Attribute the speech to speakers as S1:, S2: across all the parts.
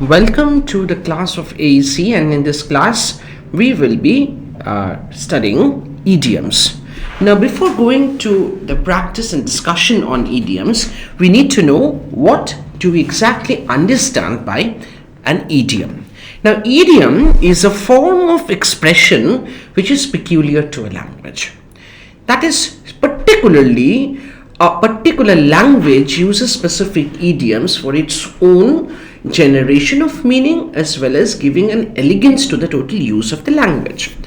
S1: Welcome to the class of AEC, and in this class we will be studying idioms. Now, before going to the practice and discussion on idioms, we need to know what do we exactly understand by an idiom. Now, idiom is a form of expression which is peculiar to a language. That is, particularly a particular language uses specific idioms for its own generation of meaning, as well as giving an elegance to the total use of the language.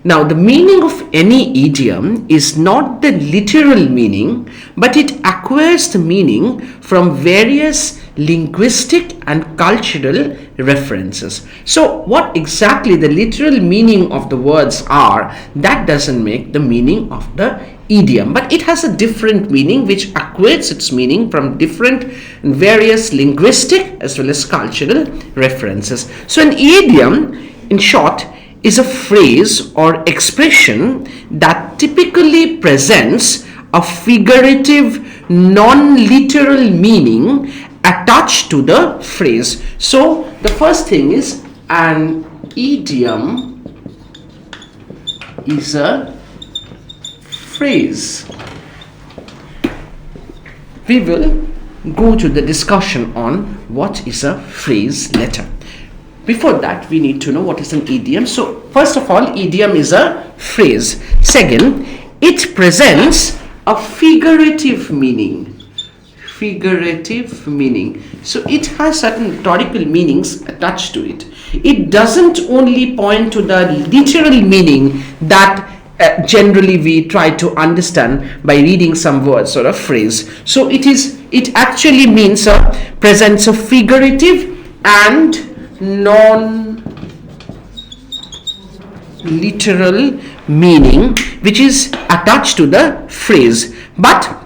S1: Now, the meaning of any idiom is not the literal meaning, but it acquires the meaning from various linguistic and cultural references. So, what exactly the literal meaning of the words are, that doesn't make the meaning of the idiom, but it has a different meaning which acquires its meaning from different and various linguistic as well as cultural references. So, an idiom, in short, is a phrase or expression that typically presents a figurative, non-literal meaning attached to the phrase. So, the first thing is, an idiom is a phrase. We will go to the discussion on what is a phrase later. Before that, we need to know what is an idiom. So, first of all, idiom is a phrase. Second, it presents a figurative meaning. Figurative meaning. So, it has certain rhetorical meanings attached to it. It doesn't only point to the literal meaning that generally we try to understand by reading some words or a phrase. So, it actually means presents a figurative and non-literal meaning which is attached to the phrase, but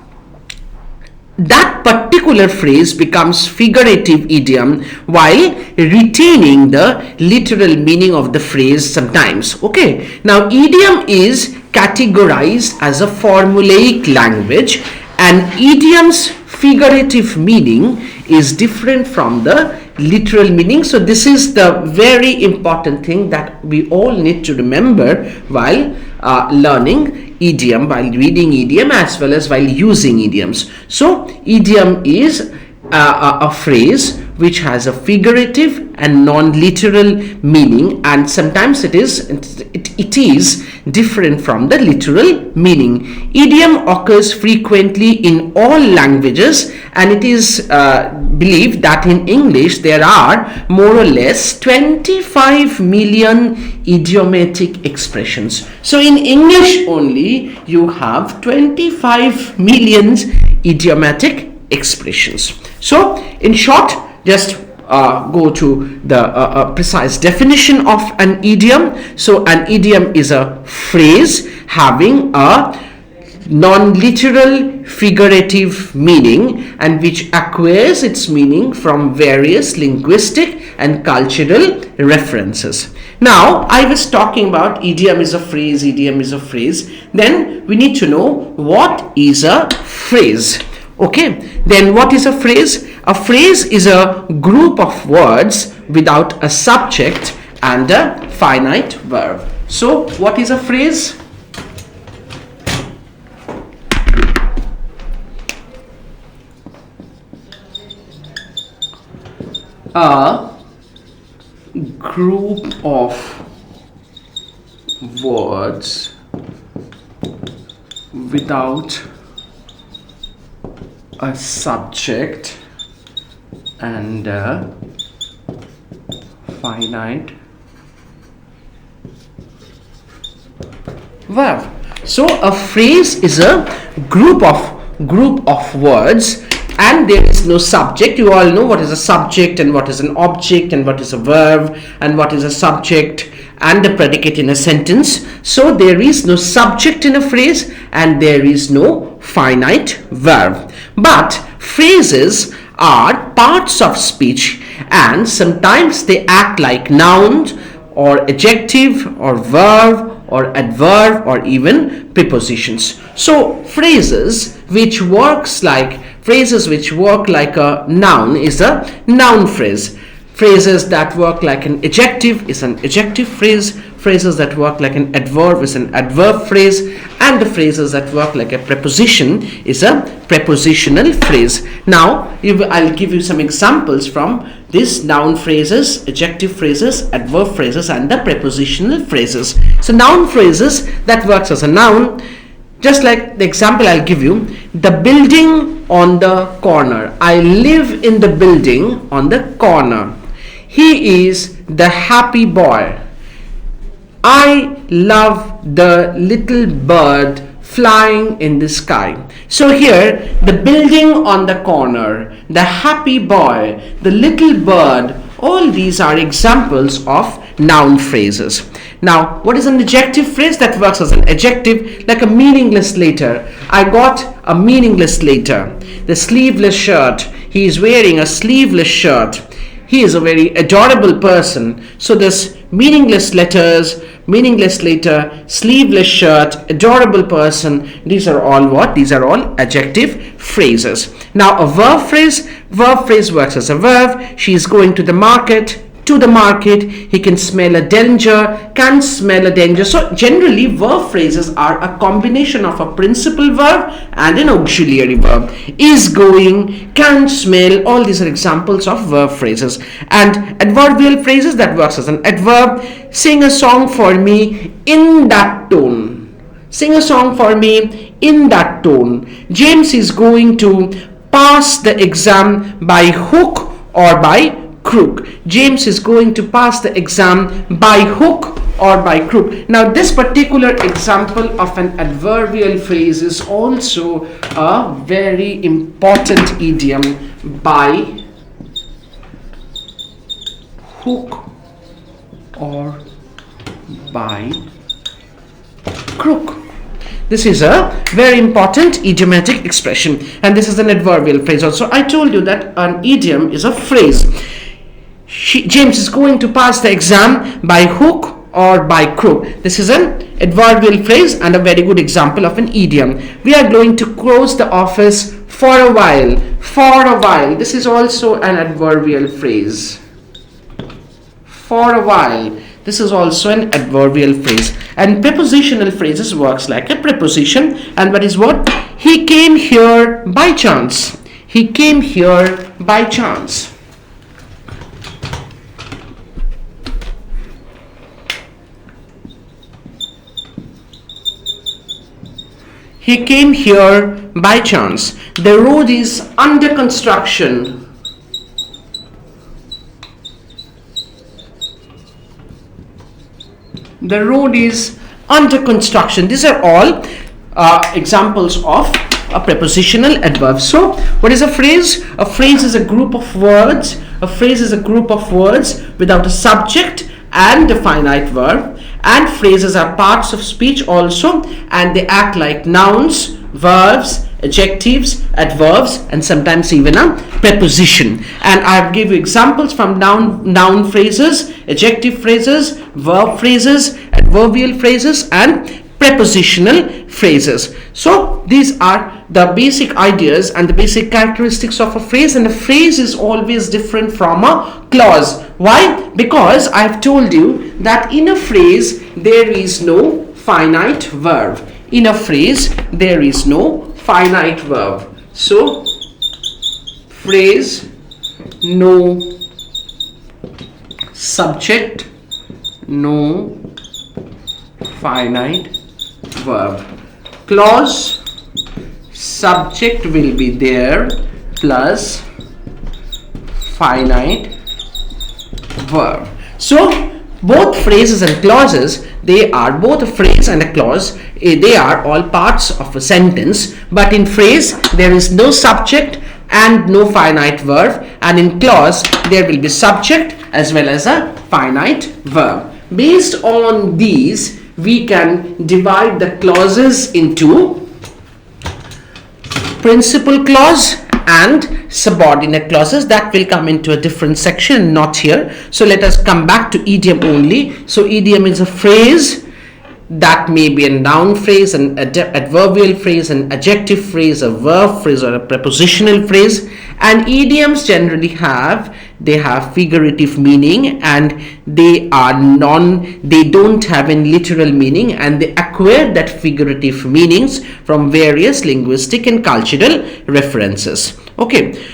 S1: that particular phrase becomes figurative idiom while retaining the literal meaning of the phrase sometimes. Okay, now idiom is categorized as a formulaic language, and idiom's figurative meaning is different from the literal meaning. So this is the very important thing that we all need to remember while learning idiom, while reading idiom, as well as while using idioms. So idiom is a phrase which has a figurative and non-literal meaning, and sometimes it is different from the literal meaning. Idiom occurs frequently in all languages, and it is believed that in English there are more or less 25 million idiomatic expressions. So in English only you have 25 million idiomatic expressions. So in short, just go to the precise definition of an idiom. So an idiom is a phrase having a non-literal figurative meaning and which acquires its meaning from various linguistic and cultural references. Now, I was talking about idiom is a phrase, idiom is a phrase. Then we need to know what is a phrase. Okay, then what is a phrase? A phrase is a group of words without a subject and a finite verb. So, what is a phrase? A group of words without a subject and a finite verb. So a phrase is a group of words and there is no subject. You all know what is a subject and what is an object and what is a verb and what is a subject and the predicate in a sentence. So there is no subject in a phrase and there is no finite verb. But phrases are parts of speech and sometimes they act like nouns or adjective or verb or adverb or even prepositions. So phrases which work like a noun is a noun phrase. Phrases that work like an adjective is an adjective phrase. Phrases that work like an adverb is an adverb phrase, and the phrases that work like a preposition is a prepositional phrase. Now I'll give you some examples from these noun phrases, adjective phrases, adverb phrases and the prepositional phrases. So noun phrases that works as a noun, just like the example I'll give you, the building on the corner. I live in the building on the corner. He is the happy boy. I love the little bird flying in the sky. So here, the building on the corner, the happy boy, the little bird, all these are examples of noun phrases. Now, what is an adjective phrase that works as an adjective? Like a meaningless letter. I got a meaningless letter. The sleeveless shirt. He is wearing a sleeveless shirt. He is a very adorable person. So this meaningless letters, meaningless letter, sleeveless shirt, adorable person, these are all what? These are all adjective phrases. Now a verb phrase works as a verb. She is going to the market. He can smell a danger, can smell a danger. So generally verb phrases are a combination of a principal verb and an auxiliary verb. Is going, can smell, all these are examples of verb phrases. And adverbial phrases that works as an adverb. Sing a song for me in that tone. Sing a song for me in that tone. James is going to pass the exam by hook or by crook. James is going to pass the exam by hook or by crook. Now this particular example of an adverbial phrase is also a very important idiom, by hook or by crook. This is a very important idiomatic expression and this is an adverbial phrase also. I told you that an idiom is a phrase. James is going to pass the exam by hook or by crook. This is an adverbial phrase and a very good example of an idiom. We are going to close the office for a while. For a while. This is also an adverbial phrase. For a while. This is also an adverbial phrase. And prepositional phrases works like a preposition. And that is what? He came here by chance. He came here by chance. He came here by chance. The road is under construction. The road is under construction. These are all examples of a prepositional adverb. So, what is a phrase? A phrase is a group of words. A phrase is a group of words without a subject and a finite verb. And phrases are parts of speech also, and they act like nouns, verbs, adjectives, adverbs, and sometimes even a preposition. And I've given you examples from noun phrases, adjective phrases, verb phrases, adverbial phrases, and prepositional phrases. So these are the basic ideas and the basic characteristics of a phrase, and a phrase is always different from a clause. Why? Because I've told you that in a phrase there is no finite verb. In a phrase there is no finite verb. So phrase, no subject, no finite verb. Clause, subject will be there plus finite verb. So both phrases and clauses, they are both a phrase and a clause, they are all parts of a sentence, but in phrase there is no subject and no finite verb, and in clause there will be subject as well as a finite verb. based on these, we can divide the clauses into principal clause and subordinate clauses. That will come into a different section, not here. So let us come back to idiom only. So idiom is a phrase that may be a noun phrase, an adverbial phrase, an adjective phrase, a verb phrase, or a prepositional phrase. And idioms generally have figurative meaning, and they don't have any literal meaning, and they acquire that figurative meanings from various linguistic and cultural references. Okay,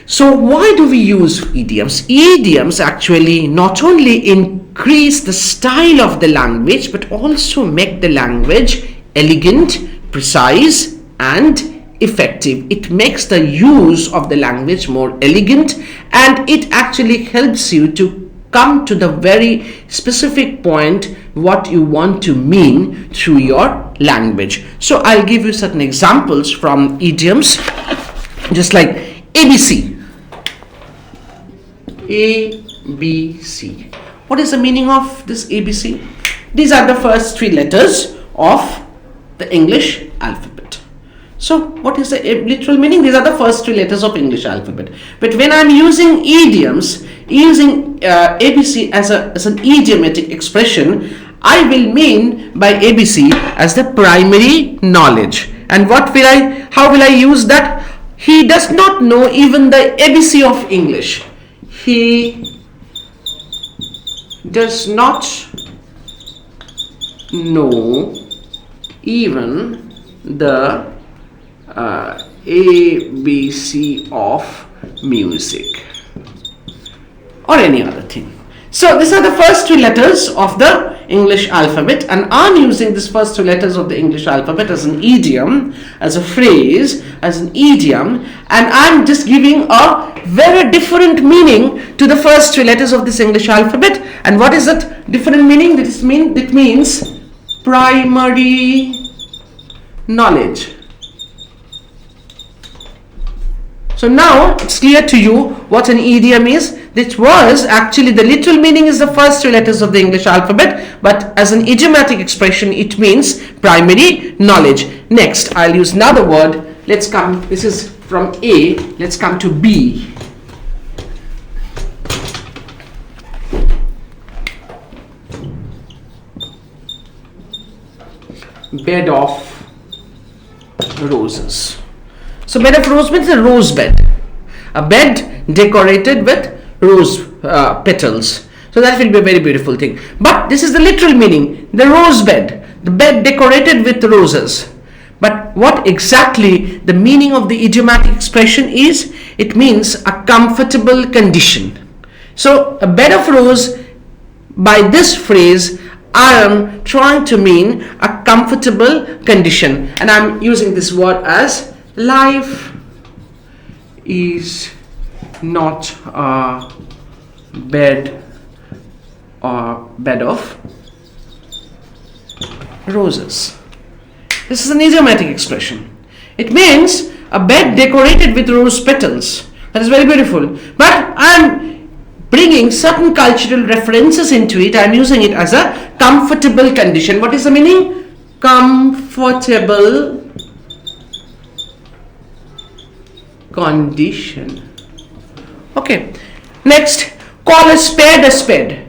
S1: so why do we use idioms? Idioms actually not only increase the style of the language, but also make the language elegant, precise, and effective. It makes the use of the language more elegant, and it actually helps you to come to the very specific point what you want to mean through your language. So I'll give you certain examples from idioms, just like ABC. ABC. What is the meaning of this ABC? These are the first three letters of the English alphabet. So what is the literal meaning? These are the first three letters of English alphabet. But when I'm using idioms, using ABC as an idiomatic expression, I will mean by ABC as the primary knowledge. And how will I use that? He does not know even the ABC of English. He does not know even the ABC of music or any other thing. So these are the first two letters of the English alphabet, and I'm using these first two letters of the English alphabet as an idiom, as a phrase, as an idiom, and I'm just giving a very different meaning to the first two letters of this English alphabet. And what is that different meaning? It means primary knowledge. So now it's clear to you what an idiom is. This was actually, the literal meaning is the first two letters of the English alphabet, but as an idiomatic expression it means primary knowledge. Next, I'll use another word. This is from A, let's come to B. Bed of roses. So bed of roses means a rose bed. A bed decorated with rose petals. So that will be a very beautiful thing. But this is the literal meaning. The rose bed. The bed decorated with roses. But what exactly the meaning of the idiomatic expression is? It means a comfortable condition. So a bed of rose, by this phrase, I am trying to mean a comfortable condition. And I'm using this word as life is not a bed of roses. This is an idiomatic expression. It means a bed decorated with rose petals. That is very beautiful. But I'm bringing certain cultural references into it. I'm using it as a comfortable condition. What is the meaning? Comfortable condition. Okay. Next, call a spade a spade.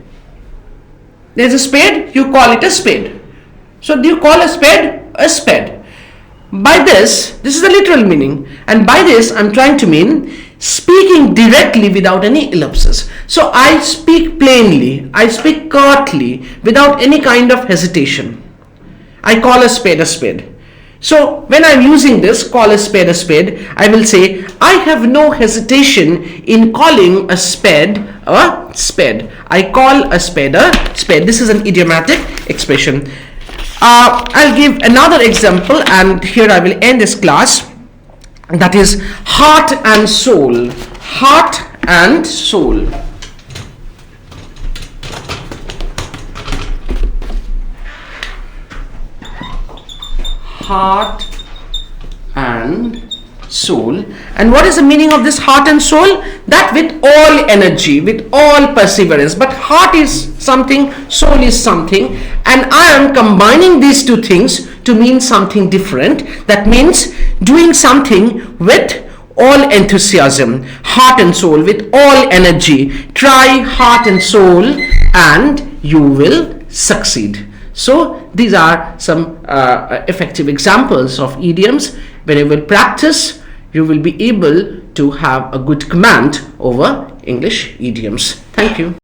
S1: There's a spade, you call it a spade. So do you call a spade a spade? By this is the literal meaning, and by this I'm trying to mean speaking directly without any ellipses. So I speak plainly, I speak curtly, without any kind of hesitation. I call a spade a spade. So when I'm using this, call a spade, I will say, I have no hesitation in calling a spade a spade. I call a spade a spade. This is an idiomatic expression. I'll give another example, and here I will end this class. That is heart and soul. Heart and soul. Heart and soul. And what is the meaning of this heart and soul? That with all energy, with all perseverance. But heart is something, soul is something, and I am combining these two things to mean something different. That means doing something with all enthusiasm, heart and soul, with all energy. Try heart and soul and you will succeed. So these are some effective examples of idioms. When you will practice, you will be able to have a good command over English idioms. Thank you.